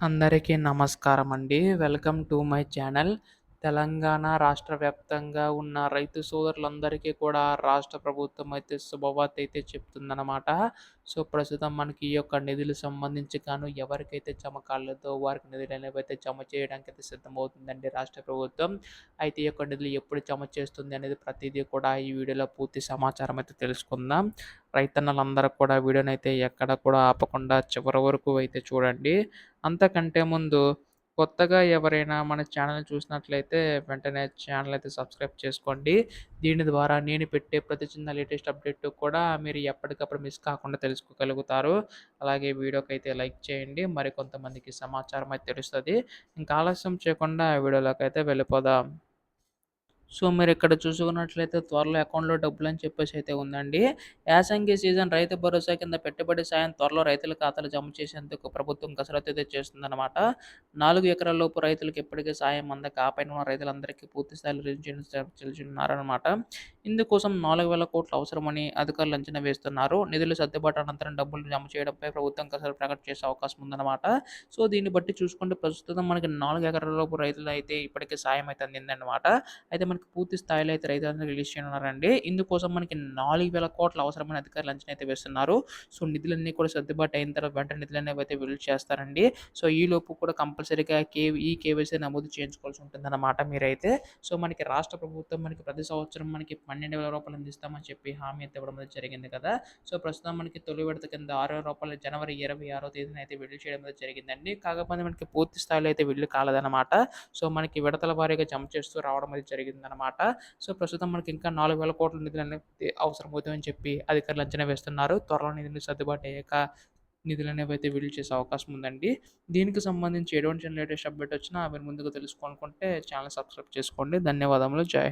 అందరికీ నమస్కారమండి. Welcome to my channel. Telangana రాష్ట్ర వ్యాప్తంగా ఉన్న రైతు సోదరులందరికీ కూడా రాష్ట్ర ప్రభుత్వం అయితే శుభవార్తయితే చెప్తుందనమాట. సో, ప్రస్తుతం మనకి ఈ యొక్క నిధులు సంబంధించి ఎవరికైతే జమ కాలేదో వారికి నిధులనేవైతే జమ చేయడానికైతే సిద్ధమవుతుందండి రాష్ట్ర ప్రభుత్వం. అయితే ఈ యొక్క నిధులు ఎప్పుడు జమ చేస్తుంది అనేది ప్రతీదీ కూడా ఈ వీడియోలో పూర్తి సమాచారం అయితే తెలుసుకుందాం. రైతన్నలందరూ కూడా వీడియోనైతే ఎక్కడ కూడా ఆపకుండా చివరి వరకు అయితే చూడండి. అంతకంటే ముందు కొత్తగా ఎవరైనా మన ఛానల్‌ని చూసినట్లయితే వెంటనే ఛానల్ అయితే సబ్స్క్రైబ్ చేసుకోండి. దీని ద్వారా నేను పెట్టే ప్రతి చిన్న లేటెస్ట్ అప్డేట్ కూడా మీరు ఎప్పటికప్పుడు మిస్ కాకుండా తెలుసుకోగలుగుతారు. అలాగే వీడియోకైతే లైక్ చేయండి. మరికొంతమందికి సమాచారం అయితే తెలుస్తది. ఇంకా ఆలస్యం చేయకుండా వీడియోలోకైతే వెళ్ళిపోదాం. సో, మీరిక్కడ చూసుకున్నట్లయితే త్వరలో అకౌంట్‌లో డబ్బులని చెప్పేసైతే ఉందండి. యాసంగి సీజన్ రైతు భరోసా కింద పెట్టుబడి సాయం త్వరలో రైతుల ఖాతాలో జమ చేసేందుకు ప్రభుత్వం కసరత్తయితే చేస్తుందనమాట. 4 ఎకరాల లోపు రైతులకు ఇప్పటికే సాయం అందక ఆ పైన ఉన్న రైతులందరికీ పూర్తి స్థాయిలో చెల్లించున్నారనమాట. ఇందుకోసం 4,000 కోట్లు అవసరమని అధికారులు అంచనా వేస్తున్నారు. నిధులు సర్దుబాటు అనంతరం డబ్బులు జమ చేయడంపై ప్రభుత్వం కసరత్తు ప్రకటన చేసే అవకాశం ఉందనమాట. సో, దీన్ని బట్టి చూసుకుంటే ప్రస్తుతం మనకి 4 ఎకరాల లోపు రైతులైతే ఇప్పటికే సాయం అయితే అందిందనమాట. అయితే మనకి పూర్తి స్థాయిలో అయితే రైతులందరికీ రిలీజ్ చేయనున్నారండి. ఇందుకోసం మనకి 4,000 కోట్ల అవసరమని అధికారులు అంచనా అయితే వేస్తున్నారు. సో, నిధులన్నీ కూడా సర్దుబాటు అయిన తర్వాత వెంటనే నిధులనేవైతే విడుదల చేస్తారండి. సో, ఈలోపు కూడా కంపల్సరీగా కేవైసీ నమోదు చేయించుకోవాల్సి ఉంటుందన్నమాట మీరైతే. సో, మనకి రాష్ట్ర ప్రభుత్వం మనకి ప్రతి సంవత్సరం మనకి రూ. 12,000 అందిస్తామని చెప్పి హామీ అయితే ఇవ్వడం అయితే జరిగింది కదా! సో, ప్రస్తుతం మనకి తొలి విడత కింద రూ. 6,000 జనవరి 26వ తేదీన అయితే విడుదల చేయడం అయితే జరిగిందండి. కాకపోతే మనకి పూర్తి స్థాయిలో అయితే విడుదల కాలేదన్నమాట. సో, మనకి విడతల వారీగా జమ చేస్తూ రావడం అయితే జరిగిందనమాట. సో, ప్రస్తుతం మనకి ఇంకా 4,000 కోట్ల నిధులనేవి అవసరమవుతాయని చెప్పి అధికారులు అంచనా వేస్తున్నారు. త్వరలో నిధులు సర్దుబాటు అయ్యాక నిధులనేవైతే విడుదల చేసే అవకాశం ఉందండి. దీనికి సంబంధించి ఎటువంటి లేటెస్ట్ అప్డేట్ వచ్చినా మీరు ముందుగా తెలుసుకోవాలనుకుంటే ఛానల్ సబ్స్క్రైబ్ చేసుకోండి. ధన్యవాదములు. జై హింద్.